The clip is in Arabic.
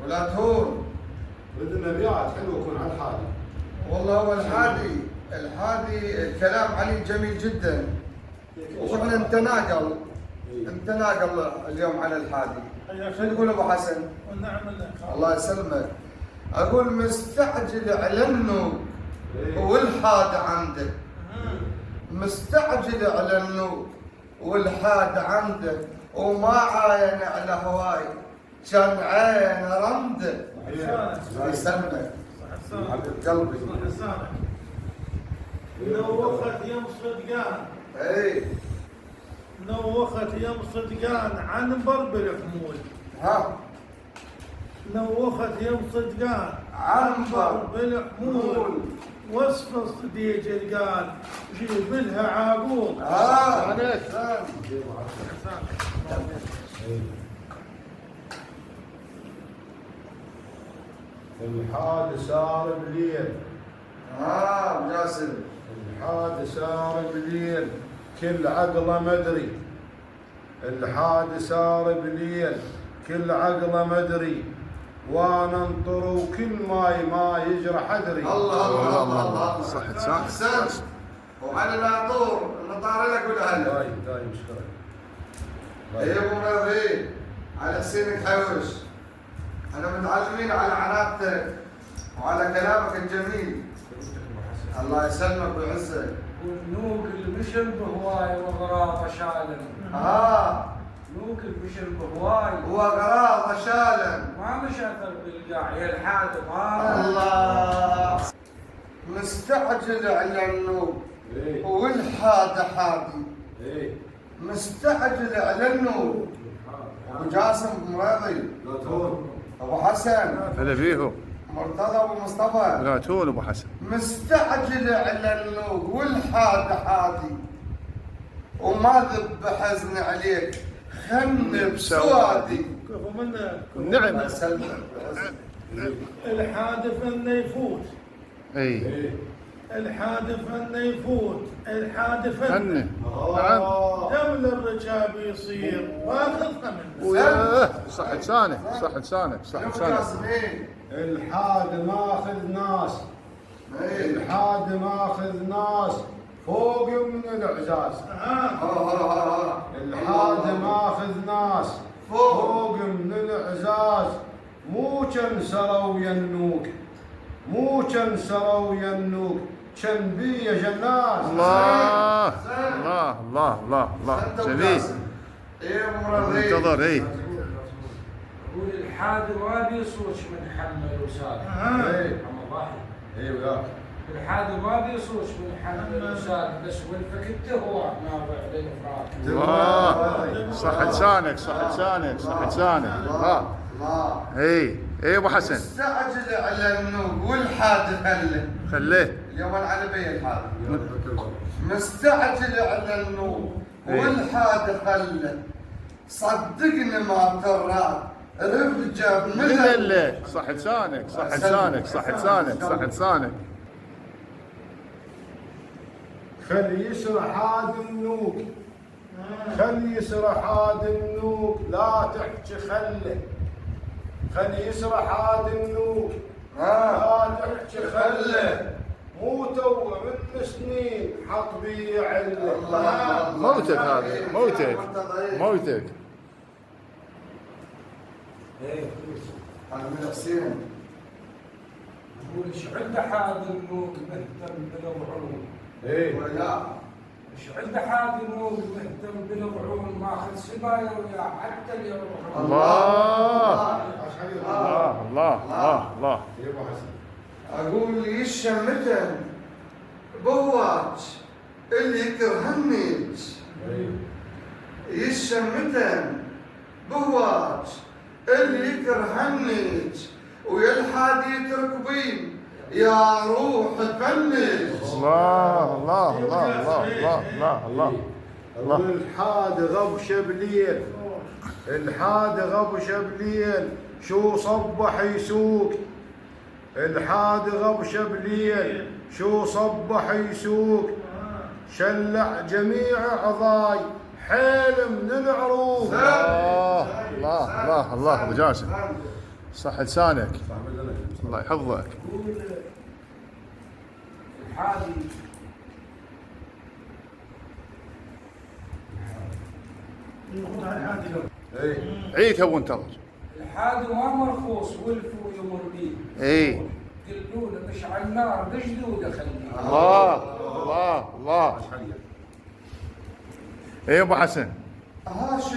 ولا تهون. بدنا ابيات حلوه يكون على الحادي. والله هو الحادي الكلام عليه جميل جدا، واحنا نتناقل اليوم على الحادي. شو تقول ابو حسن؟ ونعم الله يسلمك. اقول مستعجل على النوب والحاد عندك، مستعجل على النوب والحاد عندك، وما عاين على هواي كان عين رمده. الله يسلمك حبيب قلبي. نوخت يم صدقان. اي نوخت يم صدقان عنبر بالحمول. ها نوخت يم صدقان عنبر بالحمول. وصف الصديق القال جيب لها عاقول. الحاد سار بليل. جاسم. الحاد سار بليل كل عقله مدري. الحاد سار بليل كل عقله مدري، وانا انطر وكل ما يجرى حدري. الله صح احسنت. وعلى العطور نطار لك والاهل. دايم اشكرك. يا ابو مرضي على سنك حوش، احنا متعلمين على عناقتك وعلى كلامك الجميل. الله يسلمك ويعزك. والنوق المشل بهواي وغراض شالم. نوق المشل بهواي وغراض شالم. ما مشاثر بالقاع يا الحادم. الله مستعجل على النوب والحاد حادي. مستعجل على النوب. ابو جاسم مرضي، ابو حسن هلا بيهم. مرتضى ابو مصطفى، لا تون ابو حسن. مستعجل على النوق والحاد حادي، وما ذب حزن عليك خن بسوادي. كفو منك. نعم. الحادث انه يفوت. اي الحادث انه يفوت. الحادث هني. نعم. دم الرجاب يصير واخذ ثمن. وياه صح لسانك صح لسانك صح لسانك. الحاد ماخذ ناس. الحاد ماخذ ناس فوق من الاعزاز. الحاد ماخذ ناس فوق من الاعزاز، مو كان سروا ينوك، مو كان سروا ينوك، كان بي يا جناس. الله الله الله الله الله جميل. منتظر. اي يقول الحاد ما بيصوت من حمل وساد. ايوه الحاد ما بيصوت من حمل وساد، بس والفكت هو نابع للافراد. الله صح لسانك صح لسانك صح لسانك. الله اي ابو حسن. مستعجل على النوب والحاد خليه اليوم العلبية الحاد. مستعجل على النوب والحاد خله، صدقني ما تراد رفجة من الليل. صح لسانك صح لسانك صح لسانك صح لسانك. خلي يسرح هاد النوق، خلي يسرح هاد النوق، لا تحكي خله. خلي يسرح هاد النوق، لا تحكي خله. مو تو من سنين حط بي عله. موتك هذا موتك موتك. أنا من حسين. يقول ايش عنده حاد النوق مهتم بالوعون. ولا ايش عنده حاد النوق مهتم بالوعون، ماخذ سبايا ويا حتى اليوم. الله الله الله الله الله. أقول لي الشمتن بواج اللي يكرهنيج. الشمتن بواج اللي يكرهنيج، ويا الحادي تركبين يا روح فنج. الله الله الله الله الله الله الله. الحاد غبشه بليل، الحاد غبشه بليل، شو صبح يسوق. الحاد غبشه بليل، شو صبح يسوق، شلع جميع عضاي حيل من العروق. الله الله الله الله ابو جاسم صح لسانك. صح بدنك. الله يحفظك. يقول الحادي اي عيك ابو انتظر. الحادي ما مرخوص ولفوا يمر بيه. اي قلوا له مش على النار بجدوده خليه. الله الله الله. اي ابو حسن. هاشم